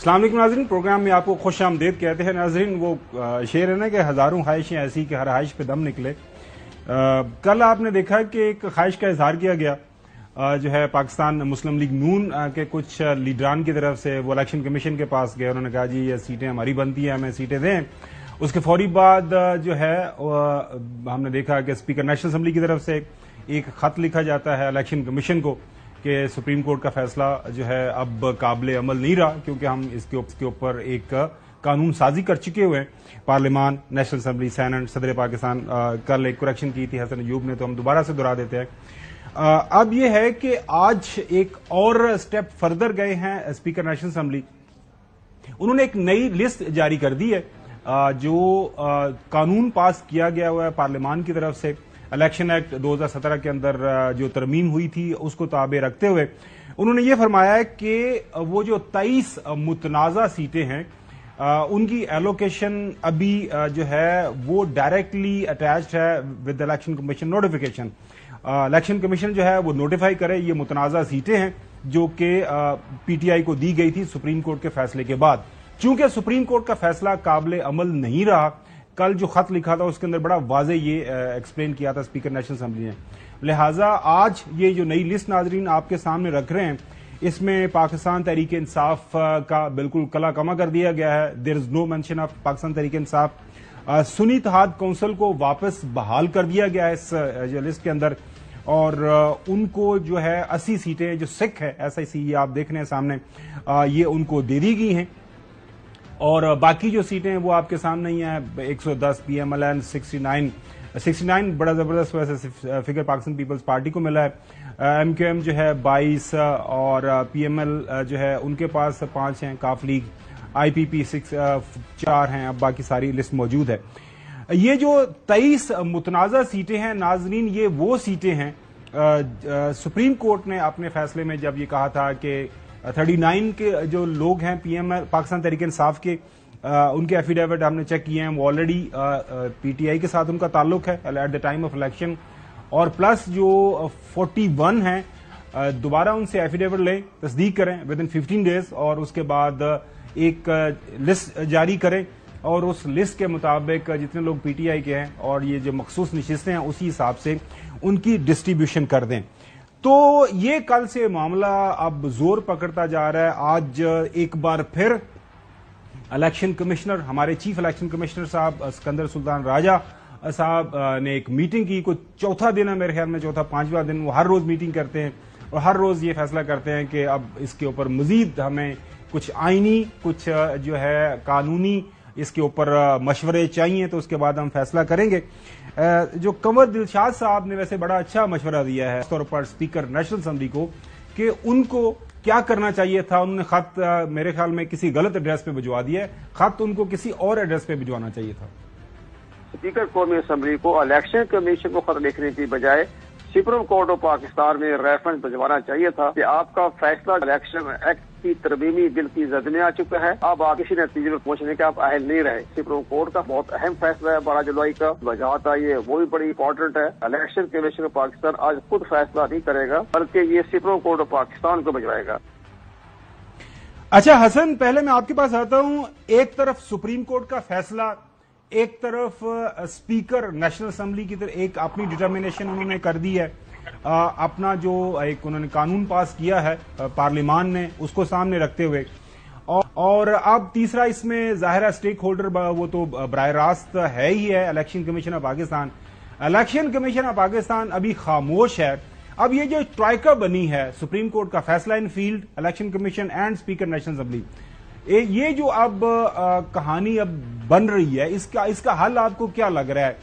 अस्सलाम वालेकुम नाज़रीन, प्रोग्राम में आपको खुश आमदीद कहते हैं। नाज़रीन, वो शेर है ना कि हजारों ख्वाहिशें ऐसी कि हर ख्वाहिश पे दम निकले। कल आपने देखा कि एक ख्वाहिश का इजहार किया गया जो है पाकिस्तान मुस्लिम लीग नून के कुछ लीडरान की तरफ से। वो इलेक्शन कमीशन के पास गए, उन्होंने कहा जी ये सीटें हमारी बनती हैं, हमें सीटें दें। उसके फौरी बाद जो है हमने देखा कि स्पीकर नेशनल असम्बली की तरफ से एक खत लिखा जाता है इलेक्शन कमीशन को कि सुप्रीम कोर्ट का फैसला जो है अब काबिल अमल नहीं रहा, क्योंकि हम इसके ऊपर एक कानून साजी कर चुके हुए हैं। पार्लियामान, नेशनल असम्बली, सेनेट, सदर पाकिस्तान कल एक करेक्शन की थी हसन अयूब ने, तो हम दोबारा से दोहरा देते हैं। अब ये है कि आज एक और स्टेप फर्दर गए हैं स्पीकर नेशनल असम्बली। उन्होंने एक नई लिस्ट जारी कर दी है जो कानून पास किया गया हुआ है पार्लियामान की तरफ से। इलेक्शन एक्ट 2017 के अंदर जो तरमीम हुई थी उसको ताबे रखते हुए उन्होंने ये फरमाया है कि वो जो 23 मुतनाज़ा सीटें हैं उनकी एलोकेशन अभी जो है वो डायरेक्टली अटैच्ड है with election commission notification. Election commission जो है वो नोटिफाई करे ये मुतनाज़ा सीटें हैं जो कि पीटीआई को दी गई थी सुप्रीम कोर्ट के फैसले के बाद। चूंकि सुप्रीम कोर्ट का फैसला काबिल अमल नहीं रहा, कल जो खत लिखा था उसके अंदर बड़ा वाज़े ये एक्सप्लेन किया था स्पीकर नेशनल असम्बली ने। लिहाजा आज ये जो नई लिस्ट नाजरीन आपके सामने रख रहे हैं, इसमें पाकिस्तान तहरीक इंसाफ का बिल्कुल कला कमा कर दिया गया है। There is no mention of Pakistan Tehreek Insaf. Sunni Ittehad Council को वापस बहाल कर दिया गया है इस जो लिस्ट के अंदर, और उनको जो है 80 सीटें जो सिख है SIC ये आप देख रहे हैं सामने, ये उनको दे दी गई हैं। और बाकी जो सीटें वो आपके सामने ही हैं। 110 PMLN 69 बड़ा जबरदस्त वैसे फिगर पाकिस्तान पीपल्स पार्टी को मिला है। MQM जो है 22 और PML जो है उनके पास 5 हैं। काफ लीग IPP 4 हैं। अब बाकी सारी लिस्ट मौजूद है। ये जो 23 मुतनाज़ा सीटें हैं नाजरीन, ये वो सीटें हैं सुप्रीम कोर्ट ने अपने फैसले में जब ये कहा था कि 39 के जो लोग हैं PML पाकिस्तान तहरीक इंसाफ के, उनके एफिडेविट हमने चेक किए हैं, वो ऑलरेडी PTI के साथ उनका ताल्लुक है at the time of election. और प्लस जो 41 हैं दोबारा उनसे एफिडेविट लें, तस्दीक करें विद इन 15 डेज, और उसके बाद एक लिस्ट जारी करें और उस लिस्ट के मुताबिक जितने लोग PTI के हैं और ये जो मखसूस नशिस्तें हैं उसी हिसाब से उनकी डिस्ट्रीब्यूशन कर दें। तो ये कल से मामला अब जोर पकड़ता जा रहा है। आज एक बार फिर इलेक्शन कमिश्नर, हमारे चीफ इलेक्शन कमिश्नर साहब सिकंदर सुल्तान राजा साहब ने एक मीटिंग की। कुछ चौथा दिन है मेरे ख्याल में, चौथा 5वां दिन। वो हर रोज मीटिंग करते हैं और हर रोज ये फैसला करते हैं कि अब इसके ऊपर मजीद हमें कुछ आईनी, कुछ जो है कानूनी इसके ऊपर मशवरे चाहिए, तो उसके बाद हम फैसला करेंगे। जो कंवर दिलशाद साहब ने वैसे बड़ा अच्छा मशवरा दिया है तौर पर स्पीकर नेशनल असम्बली को कि उनको क्या करना चाहिए था। उन्होंने खत मेरे ख्याल में किसी गलत एड्रेस पे भिजवा दिया है, खत उनको किसी और एड्रेस पे भिजवाना चाहिए था। स्पीकर कौमी असम्बली को इलेक्शन कमीशन को खत लिखने की बजाय सुप्रीम कोर्ट ऑफ पाकिस्तान में रेफरेंस भिजवाना चाहिए था कि आपका फैसला इलेक्शन एक्ट की तरमीमी बिल की जद में आ चुका है, अब आप किसी नतीजे में पहुंचने के आप अहल नहीं रहे। सुप्रीम कोर्ट का बहुत अहम फैसला है 12 जुलाई का, वजाहत आई है वो भी बड़ी इंपॉर्टेंट है। इलेक्शन कमीशन ऑफ पाकिस्तान आज खुद फैसला नहीं करेगा, बल्कि ये सुप्रीम कोर्ट ऑफ पाकिस्तान को भिजवाएगा। अच्छा हसन, पहले मैं आपके पास आता हूं। एक तरफ सुप्रीम कोर्ट का फैसला, एक तरफ स्पीकर नेशनल असम्बली की तरफ एक अपनी डिटर्मिनेशन उन्होंने कर दी है, अपना जो एक उन्होंने कानून पास किया है पार्लियामान ने, उसको सामने रखते हुए। और अब तीसरा इसमें जाहिर स्टेक होल्डर वो तो बराह रास्त है ही है election commission of Pakistan. Election commission of Pakistan अभी खामोश है। अब ये जो ट्राइका बनी है सुप्रीम कोर्ट का फैसला in field, Election Commission and speaker National Assembly, ये जो अब कहानी अब बन रही है, इसका हल आपको क्या लग रहा है?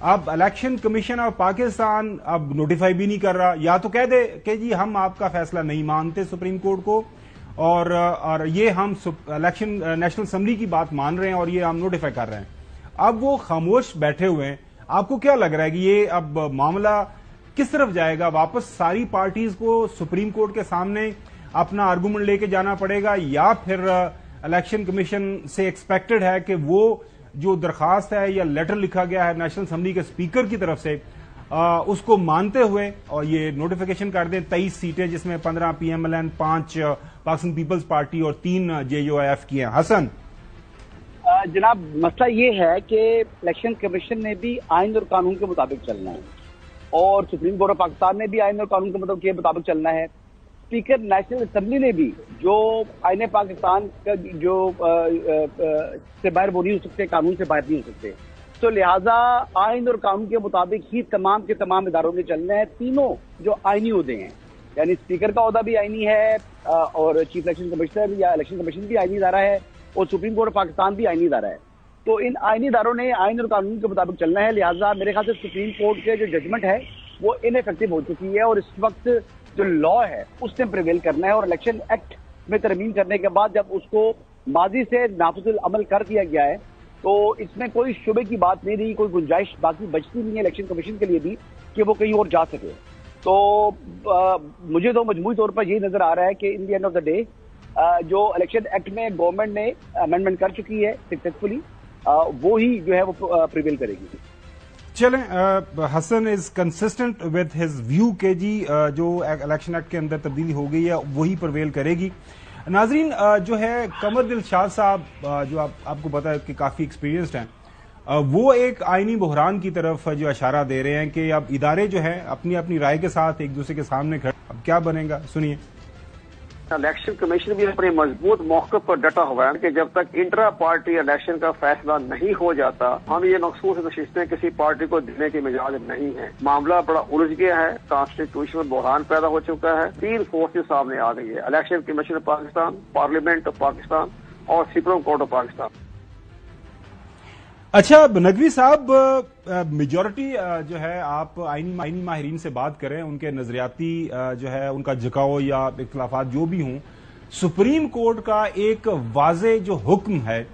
अब इलेक्शन कमीशन ऑफ पाकिस्तान अब नोटिफाई भी नहीं कर रहा, या तो कह दे कि जी हम आपका फैसला नहीं मानते सुप्रीम कोर्ट को, और ये हम इलेक्शन नेशनल असम्बली की बात मान रहे हैं और ये हम नोटिफाई कर रहे हैं। अब वो खामोश बैठे हुए हैं। आपको क्या लग रहा है कि ये अब मामला किस तरफ जाएगा? वापस सारी पार्टीज को सुप्रीम कोर्ट के सामने अपना आर्गूमेंट लेके जाना पड़ेगा, या फिर इलेक्शन कमीशन से एक्सपेक्टेड है कि वो जो दरखास्त है या लेटर लिखा गया है नेशनल असम्बली के स्पीकर की तरफ से उसको मानते हुए और ये नोटिफिकेशन कर दें 23 सीटें जिसमें 15 PMLN, 5 पाकिस्तान पीपल्स पार्टी और 3 JUIF की हैं। हसन जनाब, मसला ये है कि इलेक्शन कमीशन ने भी आइन और कानून के मुताबिक चलना है और सुप्रीम कोर्ट ऑफ पाकिस्तान ने भी आइन और कानून के मुताबिक चलना है। स्पीकर नेशनल असेंबली ने भी जो आइन पाकिस्तान का जो से बाहर वो नहीं हो सकते, कानून से बाहर नहीं हो सकते, तो लिहाजा आइन और कानून के मुताबिक ही तमाम के तमाम इदारों ने चलना है। तीनों जो आइनी ओहदे हैं, यानी स्पीकर का ओहदा भी आइनी है और चीफ इलेक्शन कमिश्नर या इलेक्शन कमीशन भी आइनी इदारा है और सुप्रीम कोर्ट ऑफ पाकिस्तान भी आइनी इदारा है। तो इन आइनी इदारों ने आइन और कानून के मुताबिक चलना है। लिहाजा मेरे ख्याल से सुप्रीम कोर्ट के जो जजमेंट है वो इनइफेक्टिव हो चुकी है और इस वक्त जो लॉ है उसने प्रिवेल करना है और इलेक्शन एक्ट में तरमीम करने के बाद जब उसको माजी से नाफिजुल अमल कर दिया गया है तो इसमें कोई शुबे की बात नहीं रही, कोई गुंजाइश बाकी बचती नहीं है इलेक्शन कमीशन के लिए भी कि वो कहीं और जा सके। तो मुझे तो मजमूई तौर पर यही नजर आ रहा है कि in the end of the day जो इलेक्शन एक्ट में गवर्नमेंट ने अमेंडमेंट कर चुकी है सक्सेसफुली, वो ही जो है वो प्रिवेल करेगी। चलें, Hasan is consistent with his view के जी जो इलेक्शन एक्ट के अंदर तब्दीली हो गई है वही प्रिवेल करेगी। नाजरीन, जो है कमर दिल शाह साहब, जो आपको पता है कि काफी एक्सपीरियंस्ड हैं, वो एक आईनी बहरान की तरफ जो इशारा दे रहे हैं कि अब इदारे जो हैं अपनी अपनी राय के साथ एक दूसरे के सामने खड़े, अब क्या बनेगा सुनिए। इलेक्शन कमीशन भी अपने मजबूत मौके पर डटा हुआ है कि जब तक इंट्रा पार्टी इलेक्शन का फैसला नहीं हो जाता हम ये मखसूस नशिस्तें किसी पार्टी को देने की मिजाज नहीं है। मामला बड़ा उलझ गया है, कॉन्स्टिट्यूशन में बहरान पैदा हो चुका है, 3 फोर्सेज सामने आ गई है, election commission of Pakistan, parliament of Pakistan और सुप्रीम कोर्ट ऑफ पाकिस्तान। अच्छा नकवी साहब, मेजॉरिटी जो है आप आईनी माहिरीन से बात करें, उनके नजरियाती जो है उनका झुकाव या इख्तिलाफात जो भी हों, सुप्रीम कोर्ट का एक वाज़े जो हुक्म है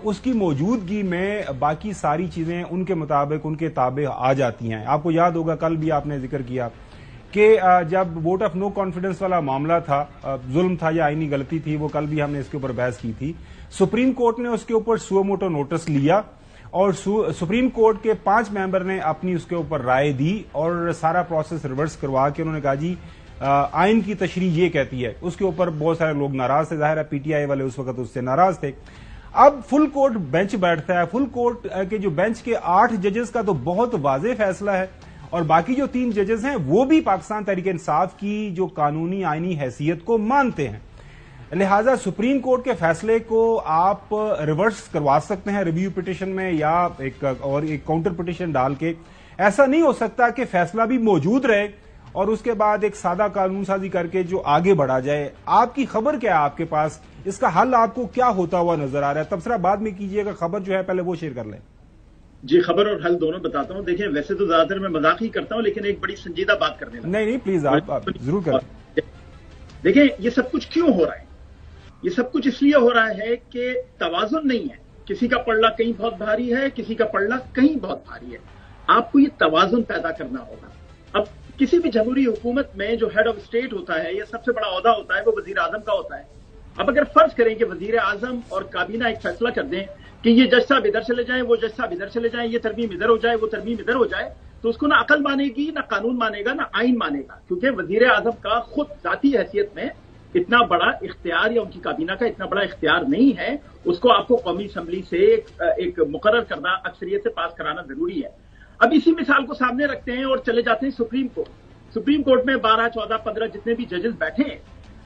उसकी मौजूदगी में बाकी सारी चीजें उनके मुताबिक उनके ताबे आ जाती हैं। आपको याद होगा कल भी आपने जिक्र किया कि जब वोट ऑफ नो कॉन्फिडेंस वाला मामला था, जुल्म था या आईनी गलती थी, वो कल भी हमने इसके ऊपर बहस की थी। सुप्रीम कोर्ट ने उसके ऊपर सुओ मोटो नोटिस लिया और सुप्रीम कोर्ट के 5 मेंबर ने अपनी उसके ऊपर राय दी और सारा प्रोसेस रिवर्स करवा के उन्होंने कहा जी आइन की तशरीह ये कहती है। उसके ऊपर बहुत सारे लोग नाराज थे, जाहिर है PTI वाले उस वक्त उससे नाराज थे। अब फुल कोर्ट बेंच बैठता है, फुल कोर्ट के जो बेंच के 8 जजेस का तो बहुत वाज़ेह फैसला है और बाकी जो 3 जजेस हैं वो भी पाकिस्तान तहरीक इंसाफ की जो कानूनी आईनी हैसियत को मानते हैं। लिहाजा सुप्रीम कोर्ट के फैसले को आप रिवर्स करवा सकते हैं रिव्यू पिटीशन में या एक काउंटर पिटीशन डाल के। ऐसा नहीं हो सकता कि फैसला भी मौजूद रहे और उसके बाद एक सादा कानून साजी करके जो आगे बढ़ा जाए। आपकी खबर क्या है आपके पास, इसका हल आपको क्या होता हुआ नजर आ रहा है? तबसरा बाद में कीजिएगा, खबर जो है पहले वो शेयर कर लें। जी, खबर और हल दोनों बताता हूं। देखिए, वैसे तो ज्यादातर मैं मजाक ही करता हूं लेकिन एक बड़ी संजीदा बात करने लगा। नहीं प्लीज आप जरूर करें। देखिए, ये सब कुछ क्यों हो रहा है? ये सब कुछ इसलिए हो रहा है कि तवाजुन नहीं है। किसी का पल्ला कहीं बहुत भारी है, किसी का पल्ला कहीं बहुत भारी है। आपको ये तवाजुन पैदा करना होगा। अब किसी भी जमहूरी हुकूमत में जो हेड ऑफ स्टेट होता है या सबसे बड़ा ओहदा होता है वो वजीर आजम का होता है। अब अगर फर्ज करें कि वजीर आजम और काबीना एक फैसला कर दें कि ये जज साहब इधर चले जाएं, वो जज साहब इधर चले जाएं, ये तरमीम इधर हो जाए, वो तरमीम इधर हो जाए, तो उसको ना अकल मानेगी, ना कानून मानेगा, ना आइन मानेगा, क्योंकि वजीर आजम का खुद जाती हैसियत में इतना बड़ा इख्तियार या उनकी काबीना का इतना बड़ा इख्तियार नहीं है। उसको आपको कौमी असम्बली से एक मुकर्रर करना, अक्सरियत से पास कराना जरूरी है। अब इसी मिसाल को सामने रखते हैं और चले जाते हैं सुप्रीम कोर्ट। सुप्रीम कोर्ट में 12, 14, 15 जितने भी जजेस बैठे हैं,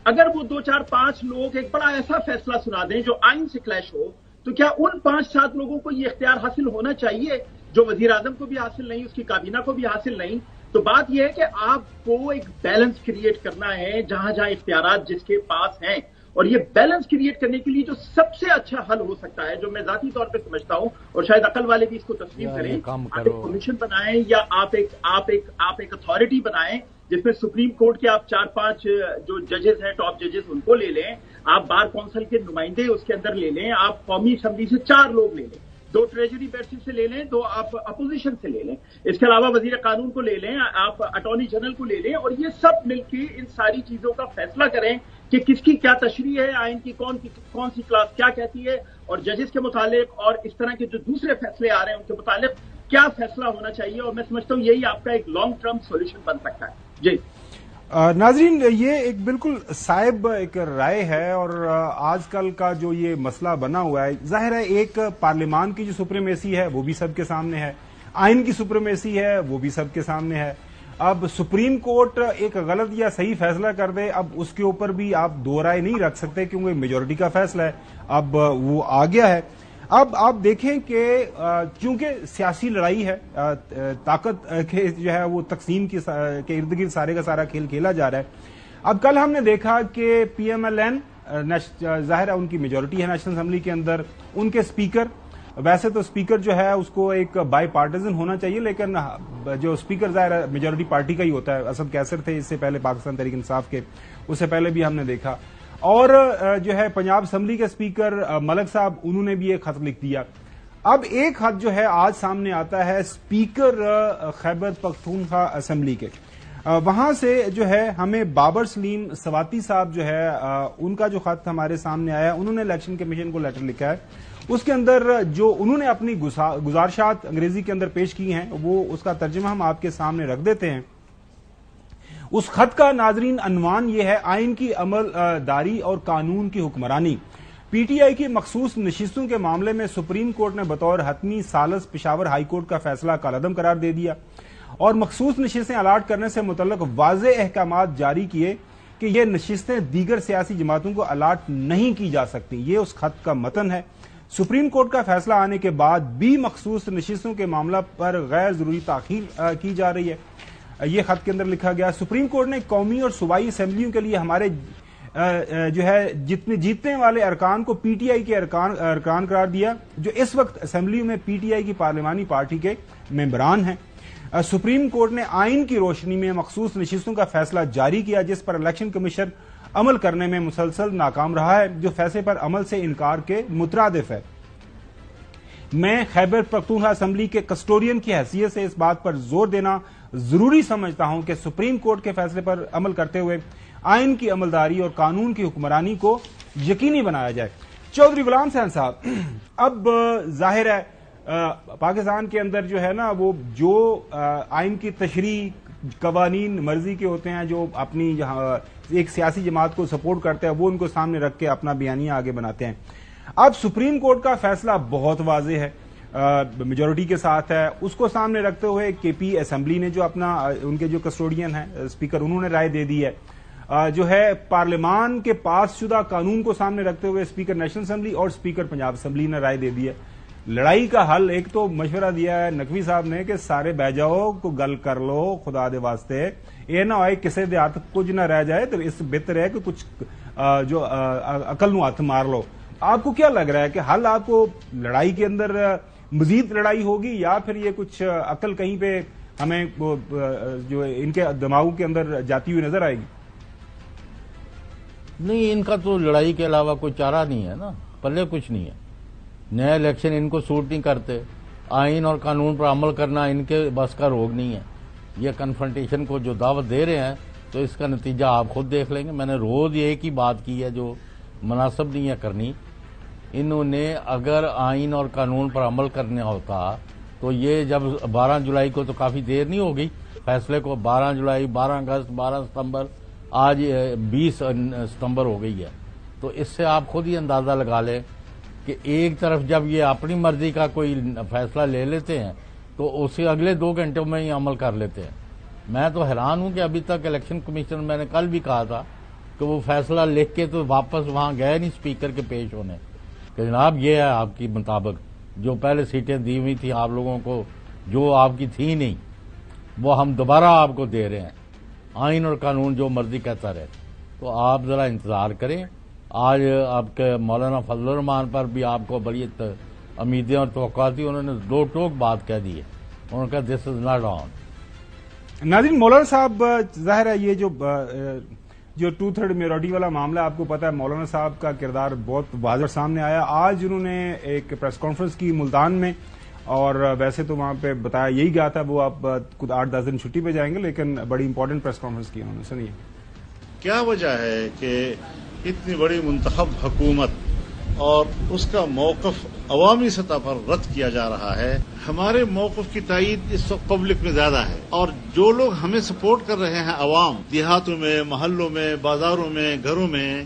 अगर वो 2, 4, 5 लोग एक बड़ा ऐसा फैसला सुना दें जो आइन से क्लैश हो, तो क्या उन 5-7 लोगों को ये इख्तियार हासिल होना चाहिए जो वजीर आजम को भी हासिल नहीं, उसकी काबीना को भी हासिल नहीं? तो बात यह है कि आपको एक बैलेंस क्रिएट करना है जहां जहां इख्तियारात जिसके पास हैं, और ये बैलेंस क्रिएट करने के लिए जो सबसे अच्छा हल हो सकता है, जो मैं जाती तौर पे समझता हूं और शायद अकल वाले भी इसको तस्लीम करें, आप एक कमीशन बनाएं या आप एक अथॉरिटी बनाएं जिसमें सुप्रीम कोर्ट के आप 4-5 जो जजेस हैं, टॉप जजेस, उनको ले लें, आप बार काउंसिल के नुमाइंदे उसके अंदर ले लें, आप कौमी असम्बली से 4 लोग ले लें, 2 ट्रेजरी बेसिस से ले लें, 2 आप अपोजिशन से ले लें, इसके अलावा वजीर कानून को ले लें, आप अटॉर्नी जनरल को ले लें, और ये सब मिलकर इन सारी चीजों का फैसला करें कि किसकी क्या तशरीह है, आइन की कौन सी क्लास क्या कहती है, और जजेस के मुतालिक और इस तरह के जो दूसरे फैसले आ रहे हैं उनके मुतालिक क्या फैसला होना चाहिए। और मैं समझता हूँ यही आपका एक लॉन्ग टर्म सोल्यूशन बन सकता है। जी नाजरीन, ये एक बिल्कुल साहिब एक राय है, और आजकल का जो ये मसला बना हुआ है, जाहिर है एक पार्लियामान की जो सुप्रीमेसी है वो भी सबके सामने है, आइन की सुप्रीमेसी है वो भी सबके सामने है। अब सुप्रीम कोर्ट एक गलत या सही फैसला कर दे, अब उसके ऊपर भी आप दो राय नहीं रख सकते क्योंकि मेजोरिटी का फैसला है, अब वो आ गया है। अब आप देखें कि चूंकि सियासी लड़ाई है, ताकत के जो है वो तकसीम के इर्द गिर्द सारे का सारा खेल खेला जा रहा है। अब कल हमने देखा कि PMLN जाहिर है उनकी मेजोरिटी है नेशनल असेंबली के अंदर, उनके स्पीकर, वैसे तो स्पीकर जो है उसको एक बाई पार्टिजन होना चाहिए, लेकिन जो स्पीकर जाहिर है मेजोरिटी पार्टी का ही होता है। असद कैसर थे इससे पहले पाकिस्तान तहरीक इंसाफ के, उससे पहले भी हमने देखा। और जो है पंजाब असेंबली के स्पीकर मलिक साहब, उन्होंने भी एक खत लिख दिया। अब एक खत जो है आज सामने आता है स्पीकर खैबर पख्तूनख्वा असेंबली के, वहां से जो है हमें बाबर सलीम सवाती साहब जो है उनका जो खत हमारे सामने आया, उन्होंने इलेक्शन कमीशन को लेटर लिखा है। उसके अंदर जो उन्होंने अपनी गुजारिशात अंग्रेजी के अंदर पेश की हैं, वो उसका तर्जुमा हम आपके सामने रख देते हैं। उस खत का नाजरीन अनवान ये है, आइन की अमलदारी और कानून की हुक्मरानी। PTI की मखसूस नशिस्तों के मामले में सुप्रीम कोर्ट ने बतौर हतमी सालस पेशावर हाई कोर्ट का फैसला कालअदम करार दे दिया और मखसूस नशिस्तें अलाट करने से मुतल्लक वाज़े अहकामात जारी किए कि ये नशिस्तें दीगर सियासी जमातों को अलाट नहीं की जा सकती। ये उस खत का मतन है। सुप्रीम कोर्ट का फैसला आने के बाद भी मखसूस नशिस्तों के मामला पर गैर जरूरी ताखीर की जा रही है। ये खत के अंदर लिखा गया, सुप्रीम कोर्ट ने कौमी और सूबाई असेंबलियों के लिए हमारे जो है जितने जीतने वाले अरकान को PTI के अरकान करार दिया, जो इस वक्त असेंबली में PTI की पार्लियामानी पार्टी के मेंबरान हैं। सुप्रीम कोर्ट ने आइन की रोशनी में मखसूस नशिस्तों का फैसला जारी किया जिस पर इलेक्शन कमीशन अमल करने में मुसलसल नाकाम रहा है, जो फैसले पर अमल से इनकार के मुतरादिफ है। मैं खैबर पख्तूनख्वा असेंबली के कस्टोडियन की हैसियत से इस बात पर जोर देना जरूरी समझता हूं कि सुप्रीम कोर्ट के फैसले पर अमल करते हुए आइन की अमलदारी और कानून की हुक्मरानी को यकीनी बनाया जाए। चौधरी गुलाम हुसैन साहब, अब जाहिर है पाकिस्तान के अंदर जो है ना, वो जो आइन की तशरीह कवानीन मर्जी के होते हैं, जो अपनी एक सियासी जमात को सपोर्ट करते हैं, वो उनको सामने रख के अपना बयानिया आगे बनाते हैं। अब सुप्रीम कोर्ट का फैसला बहुत वाज़े है, मेजोरिटी के साथ है, उसको सामने रखते हुए KP असेंबली ने जो अपना उनके जो कस्टोडियन है स्पीकर, उन्होंने राय दे दी है। जो है पार्लियामान के पास शुदा कानून को सामने रखते हुए स्पीकर नेशनल असेंबली और स्पीकर पंजाब असेंबली ने राय दे दी है। लड़ाई का हल एक तो मशवरा दिया है नकवी साहब ने कि सारे बह जाओ, को गल कर लो खुदा दे वास्ते, ये ना होए किसी दे हाथ कुछ ना रह जाए, तो इस बेहतर है कि कुछ जो अकल नू हाथ मार लो। आपको क्या लग रहा है कि हल आपको लड़ाई के अंदर मजीद लड़ाई होगी, या फिर ये कुछ अकल कहीं पे हमें जो इनके दिमागों के अंदर जाती हुई नजर आएगी? नहीं, इनका तो लड़ाई के अलावा कोई चारा नहीं है ना, पल्ले कुछ नहीं है। नया इलेक्शन इनको सूट नहीं करते, आइन और कानून पर अमल करना इनके बस का रोग नहीं है। ये कन्फ्रंटेशन को जो दावत दे रहे हैं तो इसका नतीजा आप खुद देख लेंगे। मैंने रोज एक ही बात की है जो मुनासिब नहीं है करनी। इन्होंने अगर आइन और कानून पर अमल करना होता तो ये जब 12 जुलाई को, तो काफी देर नहीं हो गई फैसले को, 12 जुलाई, 12 अगस्त, 12 सितंबर, आज 20 सितंबर हो गई है। तो इससे आप खुद ही अंदाजा लगा लें कि एक तरफ जब ये अपनी मर्जी का कोई फैसला ले लेते हैं तो उसे अगले 2 घंटों में ही अमल कर लेते हैं। मैं तो हैरान हूं कि अभी तक इलेक्शन कमीशन, मैंने कल भी कहा था कि वो फैसला लिख के तो वापस वहां गए नहीं स्पीकर के पेश होने कि जनाब ये है आपकी मुताबिक जो पहले सीटें दी हुई थी आप लोगों को, जो आपकी थी नहीं, वो हम दोबारा आपको दे रहे हैं, आइन और कानून जो मर्जी कहता रहे। तो आप जरा इंतजार करें। आज आपके मौलाना फजलुर रहमान पर भी आपको बड़ी उम्मीदें और तवक्कुआत थी, उन्होंने 2 टोक बात कह दी है, उन्होंने कहा दिस इज नॉट ऑन। नाज़रीन, मौलाना साहब जाहिर है ये جو 2/3 میجورٹی والا معاملہ آپ کو پتا ہے مولانا صاحب کا کردار بہت واضح سامنے آیا. آج انہوں نے ایک پریس کانفرنس کی ملتان میں, اور ویسے تو وہاں پہ بتایا یہی گیا تھا وہ آپ کچھ 8-10 دن چھٹی پہ جائیں گے, لیکن بڑی امپورٹنٹ پریس کانفرنس کی انہوں نے. سنیے کیا وجہ ہے کہ اتنی بڑی منتخب حکومت اور اس کا موقف عوامی سطح پر رد کیا جا رہا ہے. ہمارے موقف کی تائید اس وقت پبلک میں زیادہ ہے, اور جو لوگ ہمیں سپورٹ کر رہے ہیں عوام, دیہاتوں میں, محلوں میں, بازاروں میں, گھروں میں,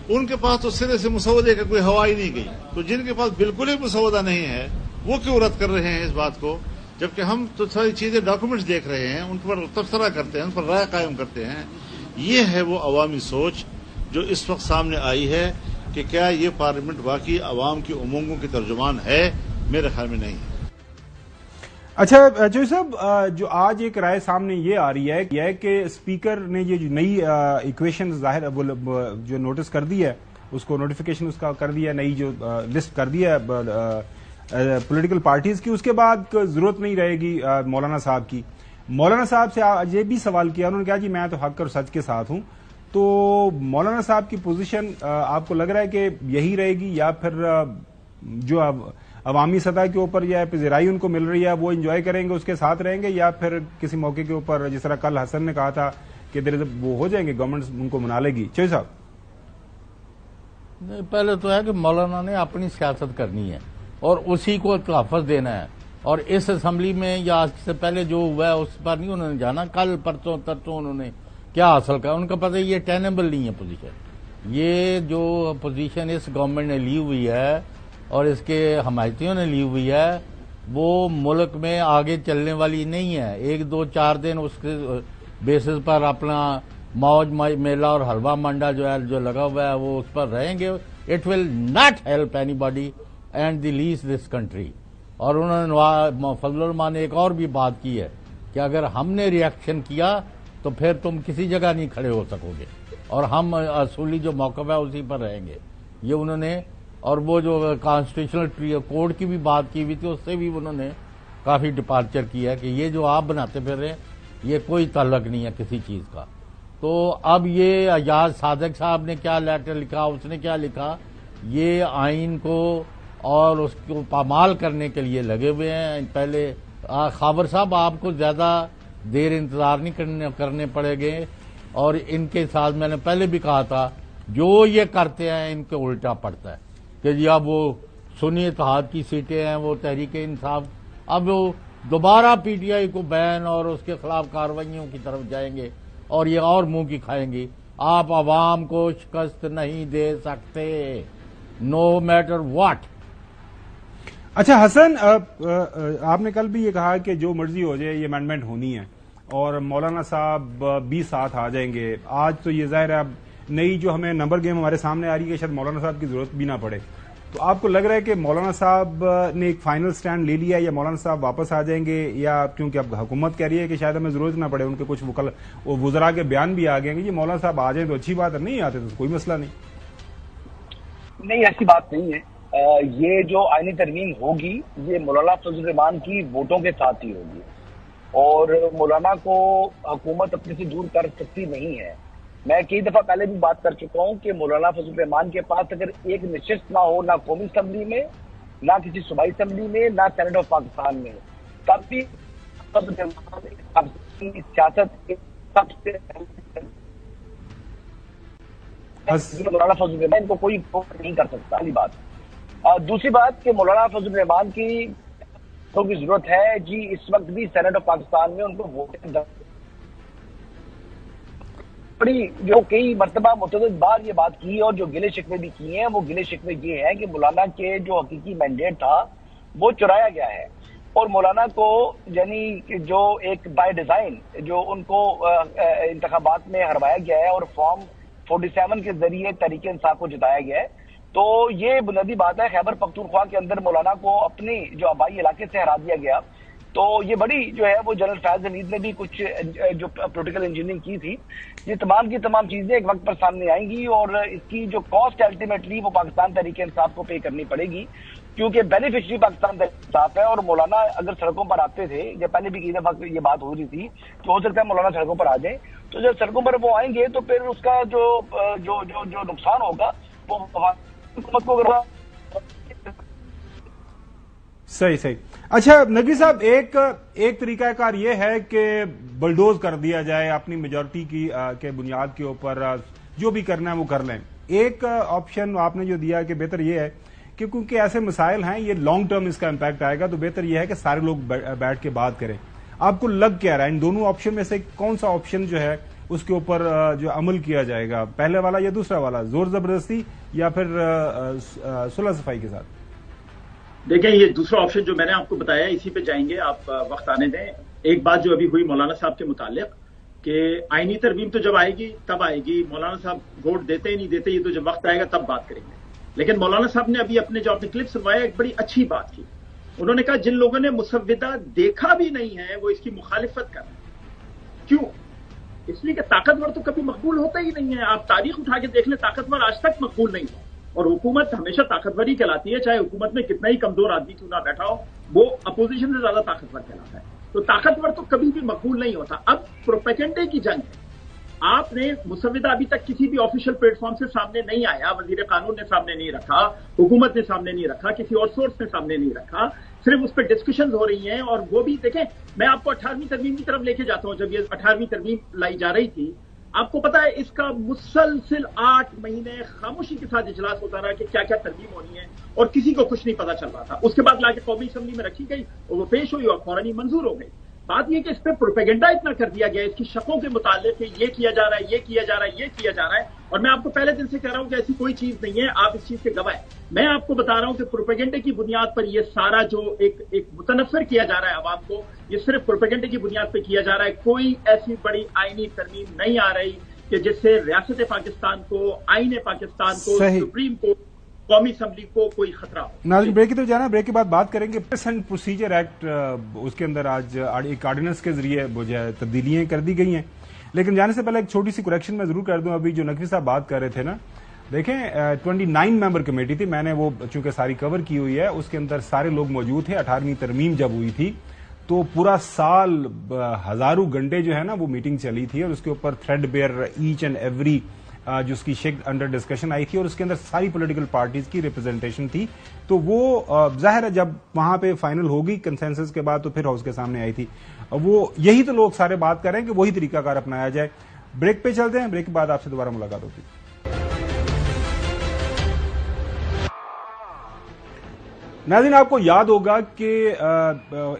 ان کے پاس تو سرے سے مسودے کا کوئی ہوا ہی نہیں گئی. تو جن کے پاس بالکل ہی مسودہ نہیں ہے وہ کیوں رد کر رہے ہیں اس بات کو, جبکہ ہم تو ساری چیزیں ڈاکومنٹس دیکھ رہے ہیں, ان پر تبصرہ کرتے ہیں, ان پر رائے قائم کرتے ہیں. یہ ہے وہ عوامی سوچ جو اس وقت سامنے آئی ہے کہ کیا یہ پارلیمنٹ واقعی عوام کی امنگوں کی ترجمان ہے. میرے خیال میں نہیں ہے. اچھا جو صاحب, جو آج ایک رائے سامنے یہ آ رہی ہے کہ اسپیکر نے یہ جو نئی ایکویشن ظاہر جو نوٹس کر دی ہے, اس کو نوٹیفیکیشن اس کا کر دیا, نئی جو لسٹ کر دی ہے پولیٹیکل پارٹیز کی, اس کے بعد ضرورت نہیں رہے گی مولانا صاحب کی. مولانا صاحب سے یہ بھی سوال کیا, انہوں نے کہا جی میں تو حق اور سچ کے ساتھ ہوں. تو مولانا صاحب کی پوزیشن آپ کو لگ رہا ہے کہ یہی رہے گی, یا پھر جو عوامی سطح کے اوپر یا پذیرائی ان کو مل رہی ہے وہ انجوائے کریں گے, اس کے ساتھ رہیں گے, یا پھر کسی موقع کے اوپر جس طرح کل حسن نے کہا تھا کہ وہ ہو جائیں گے, گورنمنٹ ان کو منا لے گی. چوہے صاحب نہیں, پہلے تو ہے کہ مولانا نے اپنی سیاست کرنی ہے اور اسی کو تحفظ دینا ہے, اور اس اسمبلی میں یا آج سے پہلے جو ہوا ہے اس پر نہیں انہوں نے جانا. کل پرسوں ترسوں انہوں نے کیا حاصل کیا, ان کا پتہ یہ ٹینیبل نہیں ہے پوزیشن. یہ جو پوزیشن اس گورنمنٹ نے لی ہوئی ہے اور اس کے حمایتیوں نے لی ہوئی ہے وہ ملک میں آگے چلنے والی نہیں ہے. 1-2-4 دن اس کے بیسس پر اپنا موج میلہ اور حلوہ منڈا جو لگا ہوا ہے وہ اس پر رہیں گے. It will not help anybody and the lease this country. اور انہوں نے فضل الرحمان نے ایک اور بھی بات کی ہے کہ اگر ہم نے ریئیکشن کیا تو پھر تم کسی جگہ نہیں کھڑے ہو سکو گے, اور ہم اصولی جو موقف ہے اسی پر رہیں گے. یہ انہوں نے, اور وہ جو کانسٹیٹیوشنل کوڈ کی بھی بات کی ہوئی تھی اس سے بھی انہوں نے کافی ڈپارچر کیا ہے کہ یہ جو آپ بناتے پھر رہے ہیں یہ کوئی تعلق نہیں ہے کسی چیز کا. تو اب یہ اعجاز صادق صاحب نے کیا لیٹر لکھا, اس نے کیا لکھا, یہ آئین کو اور اس کو پامال کرنے کے لیے لگے ہوئے ہیں. پہلے خابر صاحب آپ کو زیادہ دیر انتظار نہیں کرنے پڑے گے, اور ان کے ساتھ میں نے پہلے بھی کہا تھا جو یہ کرتے ہیں ان کے الٹا پڑتا ہے کہ جی اب وہ سنی اتحاد کی سیٹیں ہیں, وہ تحریک انصاف, اب وہ دوبارہ پی ٹی آئی کو بین اور اس کے خلاف کارروائیوں کی طرف جائیں گے اور یہ اور منہ کی کھائیں گی. آپ عوام کو شکست نہیں دے سکتے نو میٹر واٹ. اچھا حسن, آپ نے کل بھی یہ کہا کہ جو مرضی ہو جائے یہ امینڈمنٹ ہونی ہے اور مولانا صاحب بھی ساتھ آ جائیں گے. آج تو یہ ظاہر ہے اب نئی جو ہمیں نمبر گیم ہمارے سامنے آ رہی ہے کہ شاید مولانا صاحب کی ضرورت بھی نہ پڑے. تو آپ کو لگ رہا ہے کہ مولانا صاحب نے ایک فائنل سٹینڈ لے لیا, یا مولانا صاحب واپس آ جائیں گے, یا کیونکہ اب حکومت کہہ رہی ہے کہ شاید ہمیں ضرورت نہ پڑے, ان کے کچھ وزراء کے بیان بھی آ گئے ہیں کہ یہ مولانا صاحب آ جائیں تو اچھی بات ہے, نہیں آتے تو کوئی مسئلہ نہیں. نہیں, ایسی بات نہیں ہے. یہ جو آئینی ترمیم ہوگی یہ مولانا فضل الرحمان کی ووٹوں کے ساتھ ہی ہوگی, اور مولانا کو حکومت اپنے سے دور کر سکتی نہیں ہے. میں کئی دفعہ پہلے بھی بات کر چکا ہوں کہ مولانا فضل الرحمان کے پاس اگر ایک نشست نہ ہو, نہ قومی اسمبلی میں, نہ کسی صوبائی اسمبلی میں, نہ سینیٹ آف پاکستان میں, تب بھی سیاست سب سے مولانا فضل الرحمان کو کوئی نہیں کر سکتا. پہلی بات. دوسری بات کہ مولانا فضل الرحمان کی ضرورت ہے جی, اس وقت بھی سینیٹ آف پاکستان میں ان کو ووٹ بڑی, جو کئی مرتبہ متعدد بار یہ بات کی اور جو گلے شکوے بھی کیے ہیں, وہ گلے شکوے یہ ہیں کہ مولانا کے جو حقیقی مینڈیٹ تھا وہ چرایا گیا ہے, اور مولانا کو یعنی جو ایک بائی ڈیزائن جو ان کو انتخابات میں ہروایا گیا ہے اور فارم 47 کے ذریعے تحریک انصاف کو جتایا گیا ہے, تو یہ بنیادی بات ہے. خیبر پختونخوا کے اندر مولانا کو اپنی جو آبائی علاقے سے ہرا دیا گیا, تو یہ بڑی جو ہے وہ جنرل فیاض حمید نے بھی کچھ جو پولیٹیکل انجینئرنگ کی تھی. یہ تمام کی تمام چیزیں ایک وقت پر سامنے آئیں گی, اور اس کی جو کاسٹ الٹیمیٹلی وہ پاکستان تحریک انصاف کو پے کرنی پڑے گی. کیونکہ بینیفیشری پاکستان صاف ہے، اور مولانا اگر سڑکوں پر آتے تھے، جب پہلے بھی کئی دفعہ یہ بات ہو رہی تھی کہ ہو سکتا ہے مولانا سڑکوں پر آ جائیں، تو جب سڑکوں پر وہ آئیں گے تو پھر اس کا جو نقصان ہوگا وہ حکومت کو کرنا۔ صحیح۔ اچھا نقوی صاحب، ایک طریقہ کار یہ ہے کہ بلڈوز کر دیا جائے اپنی میجورٹی کے بنیاد کے اوپر، جو بھی کرنا ہے وہ کر لیں۔ ایک آپشن آپ نے جو دیا کہ بہتر یہ ہے کہ کیونکہ ایسے مسائل ہیں، یہ لانگ ٹرم اس کا امپیکٹ آئے گا، تو بہتر یہ ہے کہ سارے لوگ بیٹھ کے بات کریں۔ آپ کو لگ کیا رہا ہے ان دونوں آپشن میں سے کون سا آپشن جو ہے اس کے اوپر جو عمل کیا جائے گا، پہلے والا یا دوسرا والا، زور زبردستی یا پھر صلح صفائی کے ساتھ؟ دیکھیں، یہ دوسرا آپشن جو میں نے آپ کو بتایا اسی پہ جائیں گے، آپ وقت آنے دیں۔ ایک بات جو ابھی ہوئی مولانا صاحب کے متعلق کہ آئینی ترمیم تو جب آئے گی تب آئے گی، مولانا صاحب ووٹ دیتے ہی نہیں دیتے، یہ تو جب وقت آئے گا تب بات کریں گے۔ لیکن مولانا صاحب نے ابھی اپنے جو آپ نے کلپ سنوایا ایک بڑی اچھی بات کی، انہوں نے کہا جن لوگوں نے مسودہ دیکھا بھی نہیں ہے وہ اس کی مخالفت کر رہے ہیں۔ کیوں؟ اس لیے کہ طاقتور تو کبھی مقبول ہوتا ہی نہیں ہے۔ آپ تاریخ اٹھا کے دیکھ لیں، طاقتور آج تک مقبول نہیں ہوا، اور حکومت ہمیشہ طاقتور ہی کہلاتی ہے، چاہے حکومت میں کتنا ہی کمزور آدمی کیوں نہ بیٹھا ہو، وہ اپوزیشن سے زیادہ طاقتور کہلاتا ہے۔ تو طاقتور تو کبھی بھی مقبول نہیں ہوتا۔ اب پروپیگنڈے کی جنگ ہے، آپ نے مسودہ ابھی تک کسی بھی آفیشیل پلیٹ فارم سے سامنے نہیں آیا، وزیر قانون نے سامنے نہیں رکھا، حکومت نے سامنے نہیں رکھا، کسی اور سورس نے سامنے نہیں رکھا، صرف اس پہ ڈسکشنز ہو رہی ہیں۔ اور وہ بھی دیکھیں، میں آپ کو 18ویں ترمیم کی طرف لے کے جاتا ہوں۔ جب یہ 18ویں ترمیم لائی جا رہی تھی، آپ کو پتا ہے اس کا مسلسل 8 مہینے خاموشی کے ساتھ اجلاس ہوتا رہا کہ کیا کیا ترمیم ہونی ہے، اور کسی کو کچھ نہیں پتا چل رہا تھا۔ اس کے بعد لا کے قومی اسمبلی میں رکھی گئی اور وہ پیش ہوئی اور فوراً ہی منظور ہو گئی۔ بات یہ کہ اس پہ پروپیگنڈا اتنا کر دیا گیا اس کی شکوں کے متعلق کہ یہ کیا جا رہا ہے، یہ کیا جا رہا ہے، یہ کیا جا رہا ہے، اور میں آپ کو پہلے دن سے کہہ رہا ہوں کہ ایسی کوئی چیز نہیں ہے، آپ اس چیز کے گواہ ہیں۔ میں آپ کو بتا رہا ہوں کہ پروپیگنڈے کی بنیاد پر یہ سارا جو ایک متنفر کیا جا رہا ہے عوام کو، یہ صرف پروپیگنڈے کی بنیاد پہ کیا جا رہا ہے۔ کوئی ایسی بڑی آئینی ترمیم نہیں آ رہی کہ جس سے ریاست پاکستان کو، آئین پاکستان کو، سپریم کورٹ، قومی اسمبلی کو کوئی خطرہ ہو۔ ناظرین، بریک کی طرف جانا، بریک کے بعد بات کریں گے پریس اینڈ پروسیجر ایکٹ، اس کے اندر آج ایک آرڈیننس کے ذریعے وہ جو ہے تبدیلیاں کر دی گئی ہیں۔ لیکن جانے سے پہلے ایک چھوٹی سی کریکشن میں ضرور کر دوں۔ ابھی جو نقوی صاحب بات کر رہے تھے نا، دیکھیں 29 ممبر کمیٹی تھی، میں نے وہ چونکہ ساری کور کی ہوئی ہے، اس کے اندر سارے لوگ موجود تھے۔ 18ویں ترمیم جب ہوئی تھی تو پورا سال ہزاروں گھنٹے جو ہے نا وہ میٹنگ چلی تھی، اور اس کے اوپر threadbare each and every جو اس کی شکل انڈر ڈسکشن آئی تھی، اور اس کے اندر ساری پولیٹیکل پارٹیز کی ریپرزنٹیشن تھی۔ تو وہ ظاہر ہے جب وہاں پہ فائنل ہوگی کنسنسس کے بعد تو پھر ہاؤس کے سامنے آئی تھی۔ وہ یہی تو لوگ سارے بات کر رہے ہیں کہ وہی طریقہ کار اپنایا جائے۔ بریک پہ چلتے ہیں، بریک کے بعد آپ سے دوبارہ ملاقات ہوتی ہے۔ ناظرین، آپ کو یاد ہوگا کہ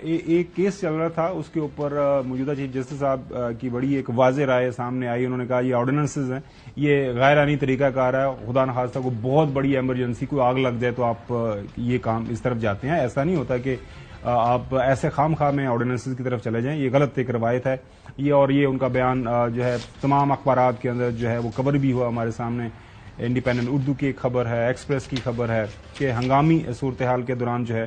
ایک کیس چل رہا تھا، اس کے اوپر موجودہ چیف جسٹس صاحب کی بڑی ایک واضح رائے سامنے آئی۔ انہوں نے کہا یہ آرڈیننسز ہیں، یہ غیر آئینی طریقہ کار ہے، خدا نخواستہ کو بہت بڑی ایمرجنسی، کوئی آگ لگ جائے تو آپ یہ کام اس طرف جاتے ہیں۔ ایسا نہیں ہوتا کہ آپ ایسے خام خواہ میں آرڈیننسز کی طرف چلے جائیں، یہ غلط ایک روایت ہے یہ، اور یہ ان کا بیان جو ہے تمام اخبارات کے اندر جو ہے وہ کور بھی ہوا ہمارے سامنے۔ انڈیپینڈنٹ اردو کی ایک خبر ہے، ایکسپریس کی خبر ہے کہ ہنگامی صورتحال کے دوران جو ہے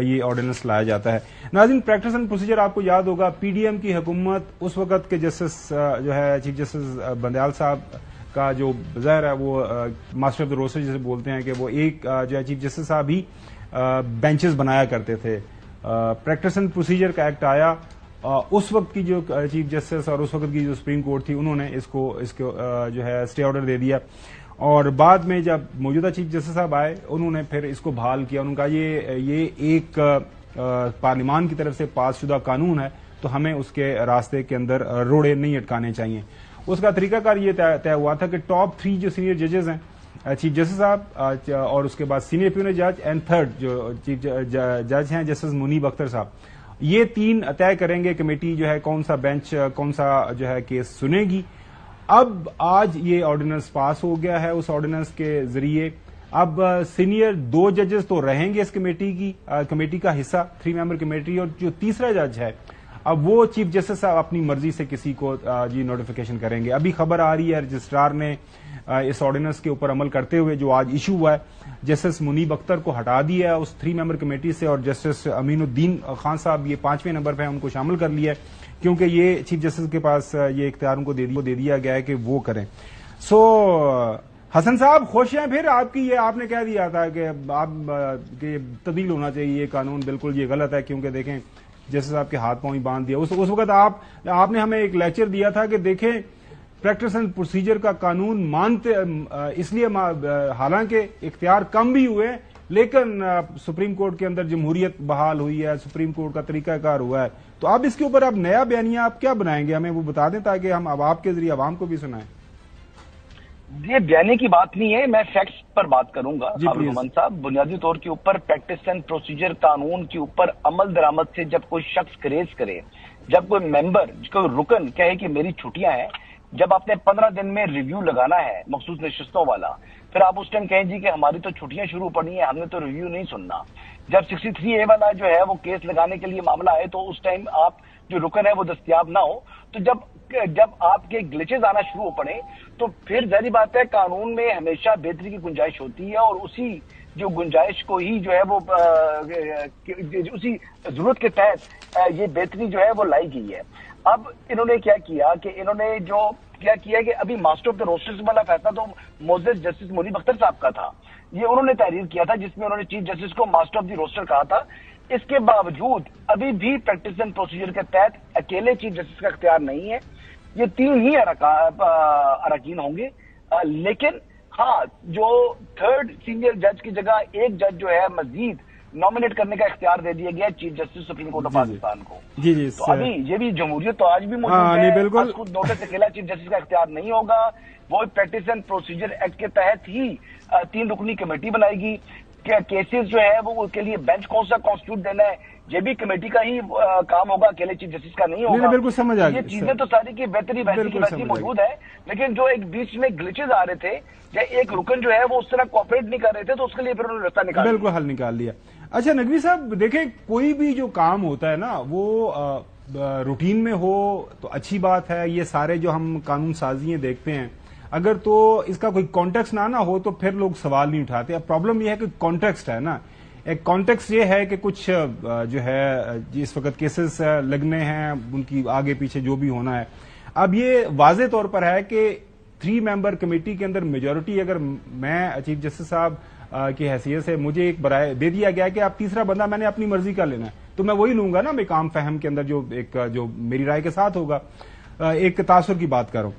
یہ آرڈیننس لایا جاتا ہے۔ ناظرین، پریکٹس اینڈ پروسیجر آپ کو یاد ہوگا، پی ڈی ایم کی حکومت اس وقت کے جسٹس جو ہے چیف جسٹس بندیال صاحب کا جو ظاہر ہے وہ ماسٹر آف دا روسٹر جسے بولتے ہیں، کہ وہ ایک جو ہے چیف جسٹس صاحب ہی بینچز بنایا کرتے تھے۔ پریکٹس اینڈ پروسیجر کا ایکٹ آیا، اس وقت کی جو چیف جسٹس اور اس وقت کی جو سپریم کورٹ تھی، انہوں نے اس کو جو ہے اسٹے آرڈر دے دیا، اور بعد میں جب موجودہ چیف جسٹس صاحب آئے انہوں نے پھر اس کو بحال کیا۔ انہوں نے کہا یہ ایک پارلیمان کی طرف سے پاس شدہ قانون ہے، تو ہمیں اس کے راستے کے اندر روڑے نہیں اٹکانے چاہیے۔ اس کا طریقہ کار یہ طے ہوا تھا کہ ٹاپ 3 جو سینئر ججز ہیں، چیف جسٹس صاحب اور اس کے بعد سینئر پیونل جج اینڈ تھرڈ جو چیف جج ہیں جسٹس منیب اختر صاحب، یہ 3 طے کریں گے کمیٹی جو ہے کون سا بینچ کون سا جو ہے کیس سنے گی۔ اب آج یہ آرڈیننس پاس ہو گیا ہے، اس آرڈیننس کے ذریعے اب سینئر 2 ججز تو رہیں گے اس کمیٹی کا حصہ، 3 ممبر کمیٹی، اور جو تیسرا جج ہے اب وہ چیف جسٹس صاحب اپنی مرضی سے کسی کو نوٹیفیکیشن کریں گے۔ ابھی خبر آ رہی ہے رجسٹرار نے اس آرڈیننس کے اوپر عمل کرتے ہوئے جو آج ایشو ہوا ہے، جسٹس منیب اختر کو ہٹا دیا ہے اس 3 ممبر کمیٹی سے، اور جسٹس امین الدین خان صاحب یہ 5ویں نمبر پہ ان کو شامل کر لیا ہے، کیونکہ یہ چیف جسٹس کے پاس یہ اختیار ان کو دے دیا گیا ہے کہ وہ کریں۔ سو حسن صاحب خوش ہیں پھر آپ کی؟ یہ آپ نے کہہ دیا تھا کہ آپ کہ تبدیل ہونا چاہیے یہ قانون، بالکل یہ غلط ہے کیونکہ دیکھیں جیسے آپ کے ہاتھ پاؤں ہی باندھ دیا. اس وقت آپ نے ہمیں ایک لیکچر دیا تھا کہ دیکھیں پریکٹس اینڈ پروسیجر کا قانون مانتے اس لیے حالانکہ اختیار کم بھی ہوئے لیکن سپریم کورٹ کے اندر جمہوریت بحال ہوئی ہے، سپریم کورٹ کا طریقہ کار ہوا ہے. تو اب اس کے اوپر آپ نیا بیانیہ آپ کیا بنائیں گے؟ ہمیں وہ بتا دیں تاکہ ہم اب آپ کے ذریعے عوام کو بھی سنائیں. یہ بیانے کی بات نہیں ہے، میں فیکٹس پر بات کروں گا. پلیز صاحب بنیادی طور کے اوپر پریکٹس اینڈ پروسیجر قانون کے اوپر عمل درآمد سے جب کوئی شخص گریز کرے، جب کوئی ممبر کوئی رکن کہے کہ میری چھٹیاں ہیں، جب آپ نے 15 دن میں ریویو لگانا ہے مخصوص نشستوں والا، پھر آپ اس ٹائم کہیں جی کہ ہماری تو چھٹیاں شروع پڑی ہیں، ہم نے تو ریویو نہیں سننا. جب 63A والا جو ہے وہ کیس لگانے کے لیے معاملہ ہے تو اس ٹائم آپ جو رکن ہے وہ دستیاب نہ ہو، تو جب آپ کے گلیچز آنا شروع ہو پڑے تو پھر ظاہری بات ہے قانون میں ہمیشہ بہتری کی گنجائش ہوتی ہے، اور اسی جو گنجائش کو ہی جو ہے وہ اسی ضرورت کے تحت یہ بہتری جو ہے وہ لائی گئی ہے. اب انہوں نے کیا کیا کہ انہوں نے جو کیا کہ ابھی ماسٹر آف دا روسٹرز والا فیصلہ تو معزز جسٹس منیب اختر صاحب کا تھا، یہ انہوں نے تحریر کیا تھا جس میں انہوں نے چیف جسٹس کو ماسٹر آف دی روسٹر کہا تھا. اس کے باوجود ابھی بھی پریکٹس اینڈ پروسیجر کے تحت اکیلے چیف جسٹس کا اختیار نہیں ہے، یہ 3 ہی اراکین ہوں گے. لیکن ہاں جو 3rd سینئر جج کی جگہ ایک جج جو ہے مزید نامنیٹ کرنے کا اختیار دے دیا گیا chief justice supreme court of Pakistan کو. تو ابھی یہ بھی جمہوریت تو آج بھی موجود ہے، بالکل خود نوٹس اکیلا چیف جسٹس کا اختیار نہیں ہوگا، وہ پریکٹس اینڈ پروسیجر ایکٹ کے تحت ہی 3 رکنی کمیٹی بنائے گی. کیسز جو ہے وہ کے لیے بینچ کون سا کانسٹیٹیوٹ دینا ہے یہ بھی کمیٹی کا ہی کام ہوگا، اکیلے چیف جسٹس کا نہیں ہوگا. بالکل سمجھ آ گئی، یہ چیزیں تو ساری کی بہتری ویسی موجود ہے، لیکن جو ایک بیچ میں گلیچز آ رہے تھے یا ایک رکن جو ہے وہ اس طرح کوآپریٹ نہیں کر رہے تھے تو اس کے لیے پھر انہوں نے راستہ نکالا، بالکل حل نکال دیا. اچھا نقوی صاحب دیکھیں کوئی بھی جو کام ہوتا ہے نا وہ روٹین میں ہو تو اچھی بات ہے. یہ سارے جو ہم قانون سازیاں دیکھتے ہیں اگر تو اس کا کوئی کانٹیکسٹ نہ ہو تو پھر لوگ سوال نہیں اٹھاتے. اب پرابلم یہ ہے کہ کانٹیکسٹ ہے نا، ایک کانٹیکسٹ یہ ہے کہ کچھ جو ہے اس وقت کیسز لگنے ہیں ان کی آگے پیچھے جو بھی ہونا ہے. اب یہ واضح طور پر ہے کہ 3 ممبر کمیٹی کے اندر میجورٹی اگر میں چیف جسٹس صاحب کی حیثیت سے مجھے ایک برائے دے دیا گیا کہ آپ تیسرا بندہ میں نے اپنی مرضی کا لینا ہے تو میں وہی لوں گا نا. میں عام فہم کے اندر جو میری رائے کے ساتھ ہوگا، ایک تاثر کی بات کروں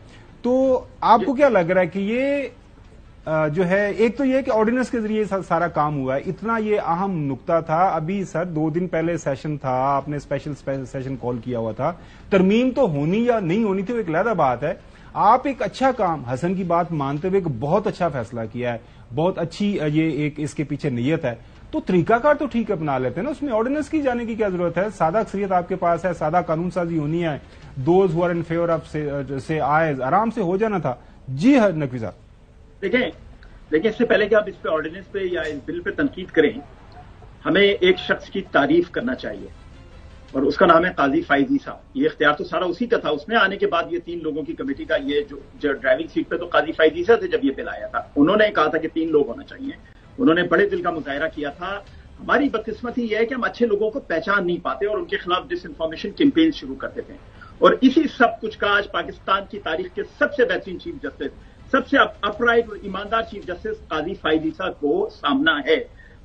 تو آپ کو کیا لگ رہا ہے کہ یہ جو ہے ایک تو یہ کہ آرڈیننس کے ذریعے سارا کام ہوا ہے، اتنا یہ اہم نقطہ تھا. ابھی سر 2 دن پہلے سیشن تھا، آپ نے اسپیشل سیشن کال کیا ہوا تھا. ترمیم تو ہونی یا نہیں ہونی تھی وہ ایک علیحدہ بات ہے. آپ ایک اچھا کام حسن کی بات مانتے ہوئے ایک بہت اچھا فیصلہ کیا ہے، بہت اچھی یہ ایک اس کے پیچھے نیت ہے. تو طریقہ کار تو ٹھیک اپنا لیتے ہیں نا، اس میں آرڈیننس کی جانے کی کیا ضرورت ہے؟ سادہ اکثریت آپ کے پاس ہے، سادہ قانون سازی ہونی ہے، those who are in favour of سے آئے آرام سے ہو جانا تھا. جی نقوی صاحب دیکھیں اس سے پہلے کہ آپ اس پہ آرڈیننس پہ یا اس بل پہ تنقید کریں، ہمیں ایک شخص کی تعریف کرنا چاہیے اور اس کا نام ہے قاضی فائزی صاحب. یہ اختیار تو سارا اسی کا تھا. اس میں آنے کے بعد یہ 3 لوگوں کی کمیٹی کا یہ جو ڈرائیونگ سیٹ پہ تو قاضی فائزی صاحب تھے جب یہ بل آیا تھا. انہوں نے کہا تھا کہ 3 لوگ ہونا چاہیے. انہوں نے بڑے دل کا مظاہرہ کیا تھا. ہماری بدقسمتی یہ ہے کہ ہم اچھے لوگوں کو پہچان نہیں پاتے اور ان کے خلاف ڈس انفارمیشن کیمپین شروع کرتے تھے. اور اسی سب کچھ کا آج پاکستان کی تاریخ کے سب سے بہترین چیف جسٹس، سب سے اپرائٹ اور ایماندار چیف جسٹس قاضی فائزی صاحب کو سامنا ہے.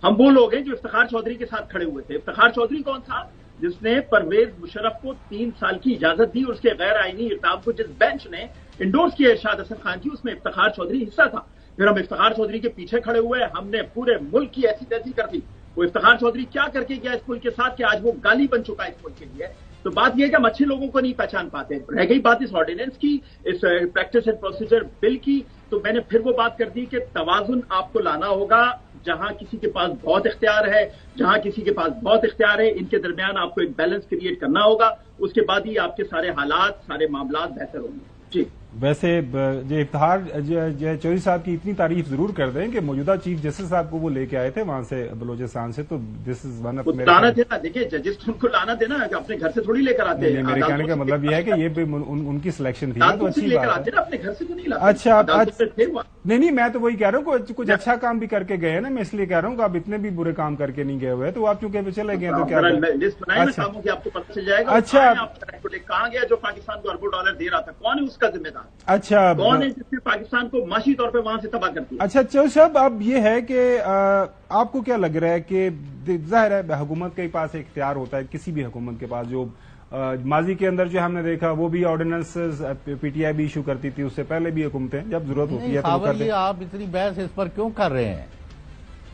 ہم وہ لوگ ہیں جو افتخار چودھری کے ساتھ کھڑے ہوئے تھے. افتخار چودھری کون تھا؟ جس نے پرویز مشرف کو 3 سال کی اجازت دی اور اس کے غیر آئینی ارتاب کو جس بینچ نے انڈورس کیا ارشاد حسن خان کی، اس میں افتخار چودھری حصہ تھا. پھر ہم افتخار چودھری کے پیچھے کھڑے ہوئے، ہم نے پورے ملک کی ایسی تیسی کر دی. وہ افتخار چودھری کیا کر کے گیا اس ملک کے ساتھ کہ آج وہ گالی بن چکا ہے اس ملک کے لیے. تو بات یہ ہے کہ ہم اچھے لوگوں کو نہیں پہچان پاتے. رہ گئی بات اس آرڈیننس کی، اس پریکٹس اینڈ پروسیجر بل کی، تو میں نے پھر وہ بات کر دی کہ توازن آپ کو لانا ہوگا. جہاں کسی کے پاس بہت اختیار ہے، جہاں کسی کے پاس بہت اختیار ہے، ان کے درمیان آپ کو ایک بیلنس کریٹ کرنا ہوگا. اس کے بعد ہی آپ کے سارے حالات، سارے معاملات بہتر ہوں گے. جی ویسے جو افتخار چودھری صاحب کی اتنی تعریف ضرور کر دیں کہ موجودہ چیف جسٹس صاحب کو وہ لے کے آئے تھے وہاں سے بلوچستان سے، تو دس از ون آف لانا دینا. دیکھیے ججز ان کو لانا دینا اپنے گھر سے تھوڑی لے کر آتے ہیں. میرے کہنے کا مطلب یہ ہے کہ یہ ان کی سلیکشن تھی تو اچھی بات ہے. اپنے گھر سے تو نہیں لاتے. اچھا نہیں میں تو وہی کہہ رہا ہوں کچھ اچھا کام بھی کر کے گئے نا. میں اس لیے کہہ رہا ہوں کہ آپ اتنے بھی برے کام کر کے نہیں گئے ہوئے، تو آپ چونکہ چلے گئے تو کیا لسٹ بنائیں کاموں کی، آپ کو پتہ چل جائے گا. اچھا कहाँ गया जो पाकिस्तान को अरबों डॉलर दे रहा था? कौन है उसका जिम्मेदार? अच्छा, कौन है जिसने पाकिस्तान को माशी तौर पे वहां से तबाह कर दिया? अच्छा चौधरी साहब, अब ये है कि आपको क्या लग रहा है कि जाहिर है हुकूमत के पास एक इख्तियार होता है, किसी भी हुकूमत के पास, जो माजी के अंदर जो हमने देखा वो भी ऑर्डिनेंस पीटीआई भी इशू करती थी, उससे पहले भी हुकूमतें जब जरूरत होती है तो वो करते हैं। आप इतनी बहस इस पर क्यों कर रहे हैं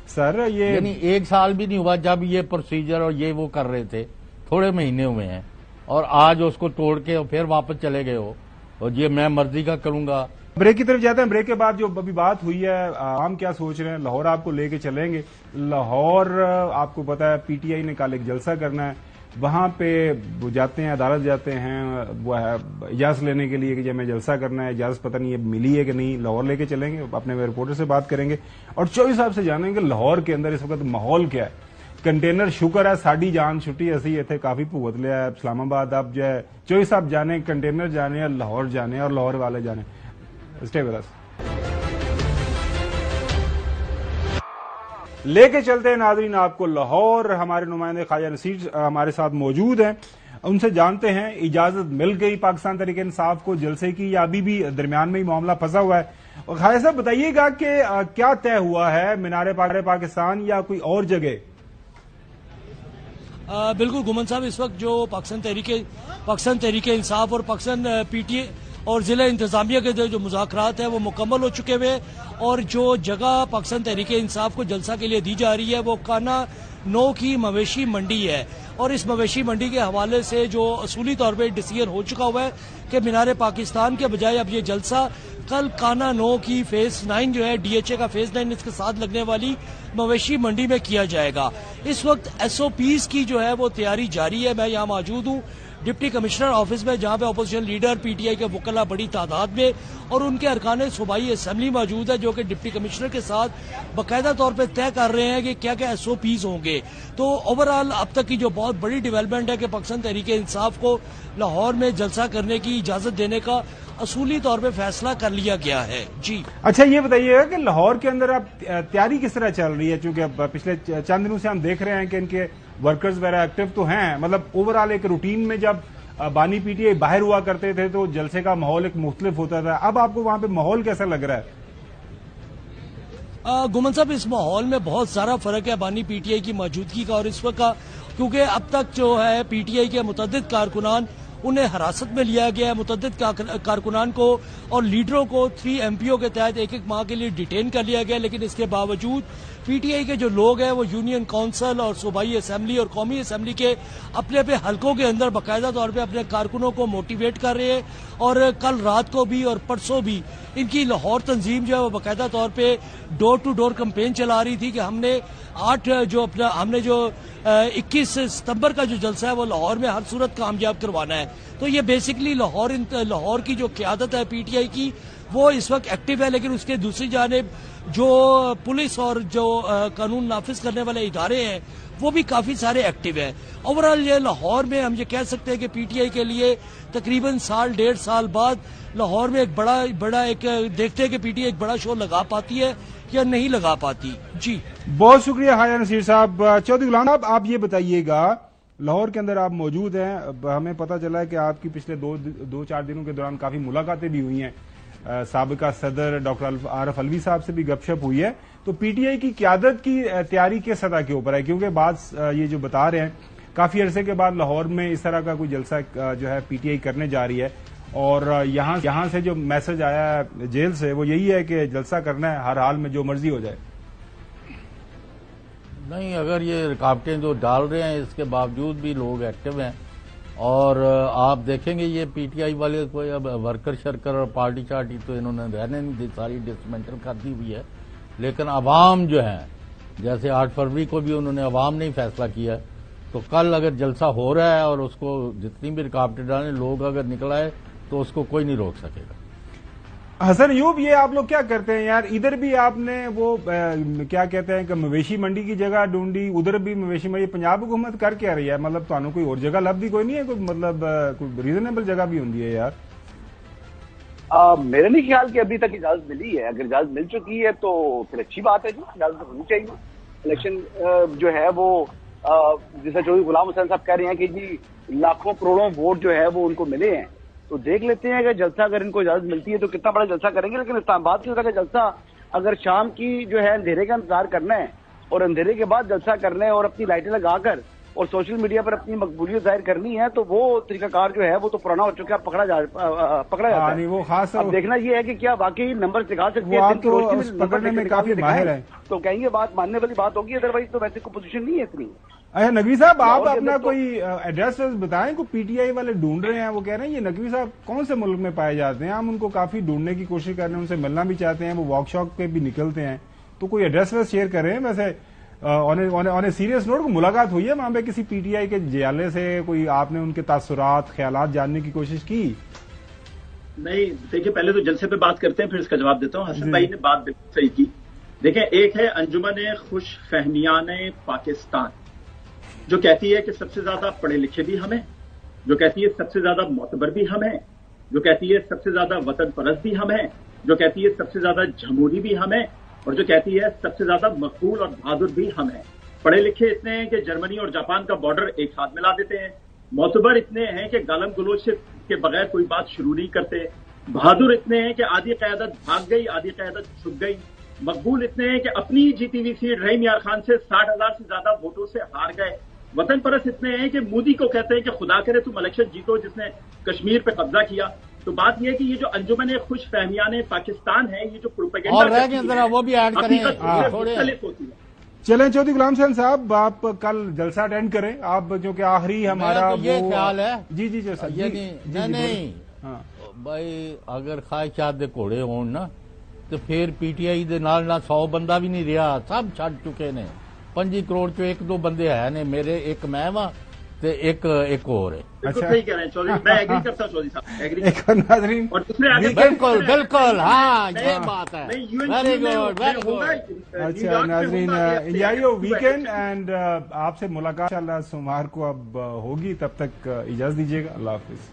सर? ये यानी 1 साल भी नहीं हुआ जब ये प्रोसीजर और ये वो कर रहे थे, थोड़े महीने हुए हैं और आज उसको तोड़ के और फिर वापस चले गए हो और ये मैं मर्जी का करूंगा। ब्रेक की तरफ जाते हैं। ब्रेक के बाद जो अभी बात हुई है, आम क्या सोच रहे हैं? लाहौर आपको लेके चलेंगे। लाहौर आपको पता है पीटीआई ने कल एक जलसा करना है, वहां पे वो जाते हैं, अदालत जाते हैं, वो है इजाजत लेने के लिए कि जब मैं जलसा करना है, इजाजत पता नहीं है मिली है कि नहीं। लाहौर लेके चलेंगे, अपने रिपोर्टर से बात करेंगे और चौधरी साहब से जानेंगे लाहौर के अंदर इस वक्त माहौल क्या है। कंटेनर शुक्र है साड़ी जान छुट्टी ऐसी थे, काफी भुगत लिया है इस्लामाबाद। अब जो है चौधरी साहब जाने, कंटेनर जाने और लाहौर जाने और लाहौर वाले जाने। Stay with us. लेके चलते हैं नाज़रीन आपको लाहौर। हमारे नुमाइंदे ख्वाजा नसीर हमारे साथ मौजूद हैं, उनसे जानते हैं इजाजत मिल गई पाकिस्तान तहरीक इंसाफ को जलसे की या अभी भी दरमियान में ही मामला फंसा हुआ है? और ख्वाजा साहब बताइएगा कि क्या तय हुआ है, मीनारे पाकिस्तान या कोई और जगह? बिल्कुल गुमन साहब, इस वक्त जो पाकिस्तान तहरीक इंसाफ और पाकिस्तान पीटीए और जिला इंतजामिया के जो मुज़ाकरात है वो मुकम्मल हो चुके हुए, और जो जगह पाकिस्तान तहरीक इंसाफ को जलसा के लिए दी जा रही है वो काना 9 की मवेशी मंडी है। और इस मवेशी मंडी के हवाले से जो असूली तौर पर डिसीजन हो चुका हुआ है कि मीनारे पाकिस्तान के बजाय अब ये जलसा कल काना 9 की फेज 9 जो है डीएचए का फेज 9 इसके साथ लगने वाली मवेशी मंडी में किया जाएगा। इस वक्त एसओपीज की जो है वो तैयारी जारी है। मैं यहाँ मौजूद हूँ डिप्टी कमिश्नर ऑफिस में, जहां पे अपोजिशन लीडर पीटीआई के वकला बड़ी तादाद में और उनके अरकान सूबाई असेंबली मौजूद है, जो कि डिप्टी कमिश्नर के साथ बाकायदा तौर पे तय कर रहे हैं कि क्या क्या एसओपीज होंगे। तो ओवरऑल अब तक की जो बहुत बड़ी डेवलपमेंट है कि पाकिस्तान तहरीक इंसाफ को लाहौर में जलसा करने की इजाजत देने का असूली तौर पे फैसला कर लिया गया है। जी अच्छा, ये बताइएगा कि लाहौर के अंदर अब तैयारी किस तरह चल रही है? क्योंकि अब पिछले चंद दिनों से हम देख रहे हैं कि इनके वर्कर्स वगैरह एक्टिव तो हैं, मतलब ओवरऑल एक रूटीन में जब बानी पीटीआई बाहर हुआ करते थे तो जलसे का माहौल एक मुख्तलिफ होता था, अब आपको वहां पे माहौल कैसा लग रहा है? गुमन साहब, इस माहौल में बहुत सारा फर्क है बानी पीटीआई की मौजूदगी का और इस वक्त का, क्योंकि अब तक जो है पीटीआई के मुतअद्दिद कारकुनान उन्हें हिरासत में लिया गया है। मुतअद्दिद कारकुनान को और लीडरों को 3 MPO के तहत 1-1 माह के लिए डिटेन कर लिया गया, लेकिन इसके बावजूद पीटीआई के जो लोग हैं वो यूनियन काउंसिल और सूबाई असेंबली और कौमी असेंबली के अपने अपने हलकों के अंदर बाकायदा तौर पे अपने कारकुनों को मोटिवेट कर रहे हैं। और कल रात को भी और परसों भी इनकी लाहौर तंजीम जो है वो बाकायदा तौर पे डोर टू डोर कैंपेन चला रही थी कि हमने 21 सितंबर का जो जलसा है वो लाहौर में हर सूरत कामयाब करवाना है। तो ये बेसिकली लाहौर की जो क़यादत है पीटीआई की वो इस वक्त एक्टिव है, लेकिन उसके दूसरी जानिब जो पुलिस और जो कानून नाफिज करने वाले इदारे हैं वो भी काफी सारे एक्टिव है। ओवरऑल ये लाहौर में हम ये कह सकते हैं कि पीटीआई के लिए तकरीबन 1.5 साल बाद लाहौर में एक बड़ा एक देखते हैं कि पीटीआई एक बड़ा शो लगा पाती है या नहीं लगा पाती। जी बहुत शुक्रिया ख्वाजा नसीर साहब। चौधरी गुलाम साहब, आप ये बताइएगा, लाहौर के अंदर आप मौजूद हैं, हमें पता चला है कि आपकी पिछले 2-4 दिनों के दौरान काफी मुलाकातें भी हुई हैं, साबिका सदर डॉक्टर आरफ अलवी साहब से भी गपशप हुई है। तो पीटीआई की क़यादत की तैयारी किस सतह के ऊपर है? क्योंकि बात ये जो बता रहे हैं काफी अरसे के बाद लाहौर में इस तरह का कोई जलसा जो है पीटीआई करने जा रही है, और यहाँ से जो मैसेज आया है जेल से वो यही है कि जलसा करना है, हर हाल में जो मर्जी हो जाए। नहीं, अगर ये रुकावटें जो डाल रहे हैं इसके बावजूद भी लोग एक्टिव हैं, और आप देखेंगे ये पीटीआई वाले कोई अब वर्कर शर्कर और पार्टी चार्टी तो इन्होंने रहने नहीं दी, सारी डिसमेंटल कर दी हुई है। लेकिन अवाम जो है, जैसे 8 फरवरी को भी उन्होंने अवाम ने ही फैसला किया, तो कल अगर जलसा हो रहा है और उसको जितनी भी रुकावटें डालें, लोग अगर निकल आए तो उसको कोई नहीं रोक सकेगा। हसन अयूब, ये आप लोग क्या करते हैं यार? इधर भी आपने वो क्या कहते हैं कि मवेशी मंडी की जगह ढूंढी, उधर भी मवेशी मंडी, पंजाब हुकूमत कर क्या रही है? मतलब थानू कोई और जगह लभदी कोई नहीं है? कोई मतलब कोई रीजनेबल जगह भी होती है यार? मेरे नहीं ख्याल कि अभी तक इजाजत मिली है। अगर इजाजत मिल चुकी है तो फिर अच्छी बात है जी, इजाजत होनी चाहिए। इलेक्शन जो है वो जैसे जो गुलाम हुसैन साहब कह रहे हैं कि जी लाखों करोड़ों वोट जो है वो उनको मिले हैं। तो देख लेते हैं अगर जलसा अगर इनको इजाजत मिलती है तो कितना बड़ा जलसा करेंगे। लेकिन इस्लामाबाद की तरह का जलसा अगर शाम की जो है अंधेरे का इंतजार करना है और अंधेरे के बाद जलसा करना है और अपनी लाइटें लगाकर और सोशल मीडिया पर अपनी मकबूलियत जाहिर करनी है तो वो तरीकाकार जो है वो तो पुराना हो चुका है, पकड़ा जाता है। वो खास अब देखना ये है कि क्या वाकई नंबर दिखा सकते वो हैं, आप तो पकड़ने में काफी माहिर है, तो कहेंगे बात मानने वाली बात होगी, अदरवाइज तो वैसे कोई पोजीशन नहीं है इतनी। अच्छा नकवी साहब, आप अपना कोई एड्रेस बताएं को पीटीआई वाले ढूंढ रहे हैं, वो कह रहे हैं ये नकवी साहब कौन से मुल्क में पाए जाते हैं, हम उनको काफी ढूंढने की कोशिश कर रहे हैं, उनसे मिलना भी चाहते हैं, वो वर्कशॉप पे भी निकलते हैं, तो कोई एड्रेस शेयर कर रहे हैं। वैसे ऑन ए सीरियस नोट, मुलाकात हुई है वहां पे किसी पीटीआई के जियाले से, कोई आपने उनके तासुरात ख्यालात जानने की कोशिश की? नहीं, देखिए पहले तो जलसे पे बात करते हैं फिर इसका जवाब देता हूँ। हसन भाई ने बात बिल्कुल सही की। देखें, एक है अंजुमन खुश फहमियान पाकिस्तान जो कहती है कि सबसे ज्यादा पढ़े लिखे भी हम हैं, जो कहती है सबसे ज्यादा मोतबर भी हम हैं, जो कहती है सबसे ज्यादा वतन परस्त भी हम हैं, जो कहती है सबसे ज्यादा जमहूरी भी हम हैं, और जो कहती है सबसे ज्यादा मकबूल और बहादुर भी हम हैं। पढ़े लिखे इतने हैं कि जर्मनी और जापान का बॉर्डर एक साथ मिला देते हैं, मोतबर इतने हैं कि गालम गलोच के बगैर कोई बात शुरू नहीं करते, बहादुर इतने हैं कि आधी क़यादत भाग गई, आधी क़यादत छुप गई, मकबूल इतने हैं कि अपनी जीती हुई सीट रहीम यार खान से 60,000 से ज्यादा वोटों से हार गए, वतन परस्त इतने हैं कि मोदी को कहते हैं कि खुदा करे तुम इलेक्शन जीतो जिसने कश्मीर पे कब्जा किया। तो बात यह है कि ये जो अंजुमन खुश फहमियान पाकिस्तान है, ये जो प्रोपेगेंडा और रह गए जरा वो भी ऐड करें मुख्तलिफ होती है। चलें चौधरी गुलाम हुसैन साहब, आप कल जलसा अटेंड करें, आप जो कि आखिरी हमारा तो ये ख्याल है जी जी जी सर, ये नहीं हाँ भाई, अगर ख्वाहिशात दे घोड़े होण ना तो फिर पीटीआई दे नाल ना 100 बंदा भी नहीं रहा, सब छड़ चुके ने। 25 करोड़ चो 1-2 बंदे है ने, मेरे एक मैं वा ते एक और है। अच्छा, सही कह रहे हैं चौधरी, मैं एग्री करता हूं चौधरी साहब, एग्री। एक नाज़रीन और दूसरे बिल्कुल बिल्कुल, हाँ ये बात है, वेरी गुड वेरी गुड। अच्छा नाज़रीन, एंजॉय योर वीकेंड एंड आपसे मुलाकात इंशाअल्लाह सोमवार को अब होगी, तब तक इजाजत दीजिएगा, अल्लाह हाफिज।